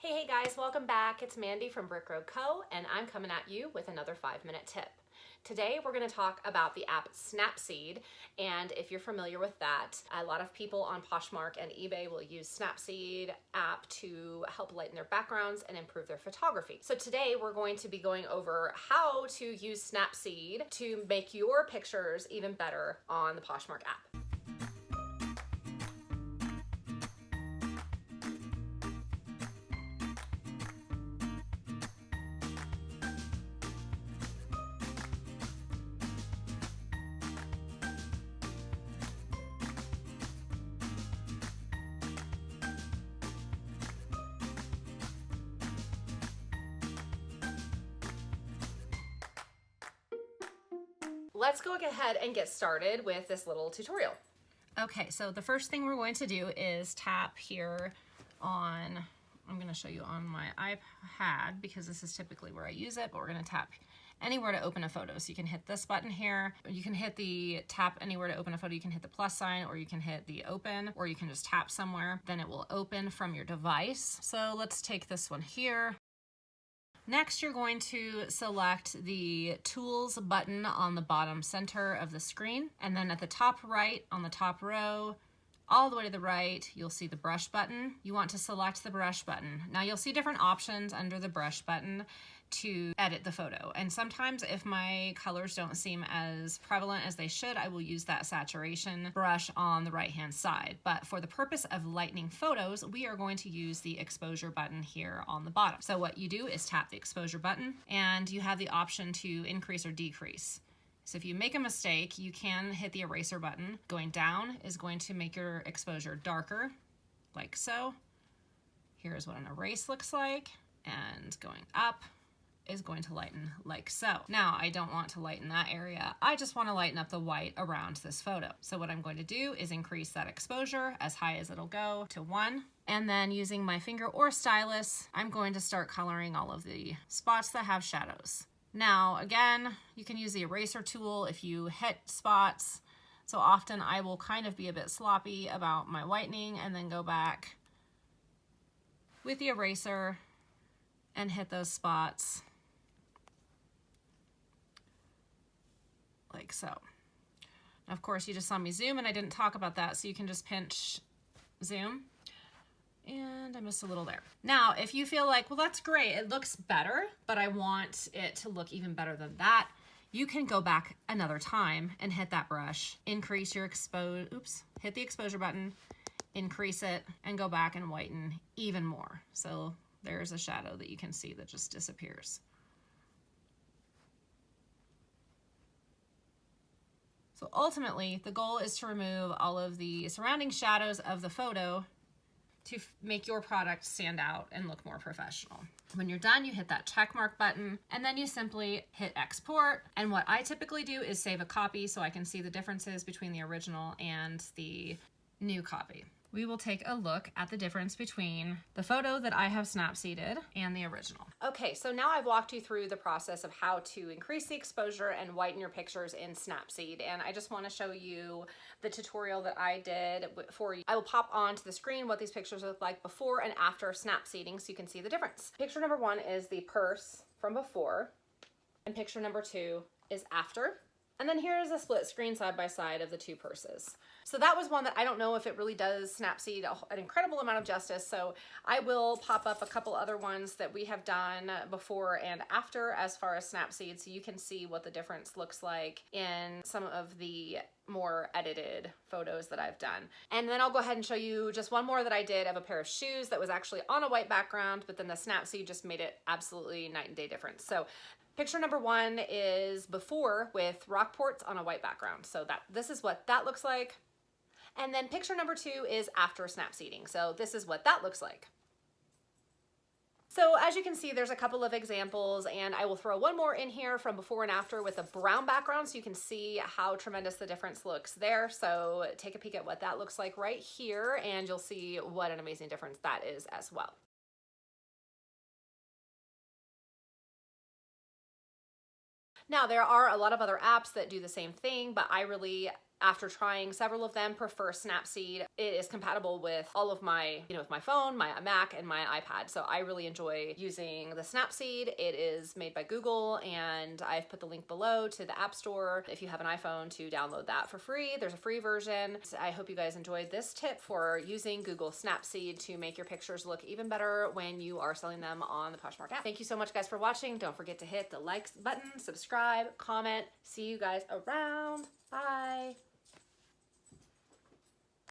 Hey guys, welcome back. It's Mandy from Brick Road Co. and I'm coming at you with another 5-minute tip. Today we're going to talk about the app Snapseed, and if you're familiar with that, a lot of people on Poshmark and eBay will use Snapseed app to help lighten their backgrounds and improve their photography. So today we're going to be going over how to use Snapseed to make your pictures even better on the Poshmark app. Let's go ahead and get started with this little tutorial. Okay, so the first thing we're going to do is tap here on, I'm going to show you on my iPad because this is typically where I use it, but we're going to tap anywhere to open a photo. So you can hit this button here, you can hit the tap anywhere to open a photo, you can hit the plus sign, or you can hit the open, or you can just tap somewhere, then it will open from your device. So let's take this one here. Next, you're going to select the Tools button on the bottom center of the screen, and then at the top right, on the top row, all the way to the right, you'll see the brush button. You want to select the brush button. Now you'll see different options under the brush button to edit the photo. And sometimes if my colors don't seem as prevalent as they should, I will use that saturation brush on the right-hand side. But for the purpose of lightening photos, we are going to use the exposure button here on the bottom. So what you do is tap the exposure button and you have the option to increase or decrease. So if you make a mistake, you can hit the eraser button. Going down is going to make your exposure darker, like so. Here's what an erase looks like, and going up is going to lighten like so. Now, I don't want to lighten that area. I just want to lighten up the white around this photo. So what I'm going to do is increase that exposure as high as it'll go to 1. And then using my finger or stylus, I'm going to start coloring all of the spots that have shadows. Now, again, you can use the eraser tool if you hit spots. So often I will kind of be a bit sloppy about my whitening and then go back with the eraser and hit those spots like so. Now, of course, you just saw me zoom and I didn't talk about that, so you can just pinch zoom. And I missed a little there. Now, if you feel like, well, that's great, it looks better, but I want it to look even better than that, you can go back another time and hit that brush, increase your hit the exposure button, increase it, and go back and whiten even more. So there's a shadow that you can see that just disappears. So ultimately, the goal is to remove all of the surrounding shadows of the photo to make your product stand out and look more professional. When you're done, you hit that check mark button and then you simply hit export. And what I typically do is save a copy so I can see the differences between the original and the new copy. We will take a look at the difference between the photo that I have snapseeded and the original. Okay, so now I've walked you through the process of how to increase the exposure and whiten your pictures in Snapseed, and I just want to show you the tutorial that I did for you. I will pop onto the screen what these pictures look like before and after snapseeding so you can see the difference. Picture number 1 is the purse from before, and picture number 2 is after. And then here is a split screen side by side of the two purses. So that was one that I don't know if it really does Snapseed an incredible amount of justice. So I will pop up a couple other ones that we have done before and after as far as Snapseed, so you can see what the difference looks like in some of the more edited photos that I've done. And then I'll go ahead and show you just one more that I did of a pair of shoes that was actually on a white background, but then the Snapseed just made it absolutely night and day difference. So picture number 1 is before with Rockports on a white background. So this is what that looks like. And then picture number 2 is after snapseeding. So this is what that looks like. So as you can see, there's a couple of examples, and I will throw one more in here from before and after with a brown background so you can see how tremendous the difference looks there. So take a peek at what that looks like right here, and you'll see what an amazing difference that is as well. Now, there are a lot of other apps that do the same thing, but I really after trying several of them, prefer Snapseed. It is compatible with all of my, with my phone, my Mac, and my iPad. So I really enjoy using the Snapseed. It is made by Google, and I've put the link below to the App Store if you have an iPhone to download that for free. There's a free version. I hope you guys enjoyed this tip for using Google Snapseed to make your pictures look even better when you are selling them on the Poshmark app. Thank you so much, guys, for watching. Don't forget to hit the like button, subscribe, comment. See you guys around. Bye.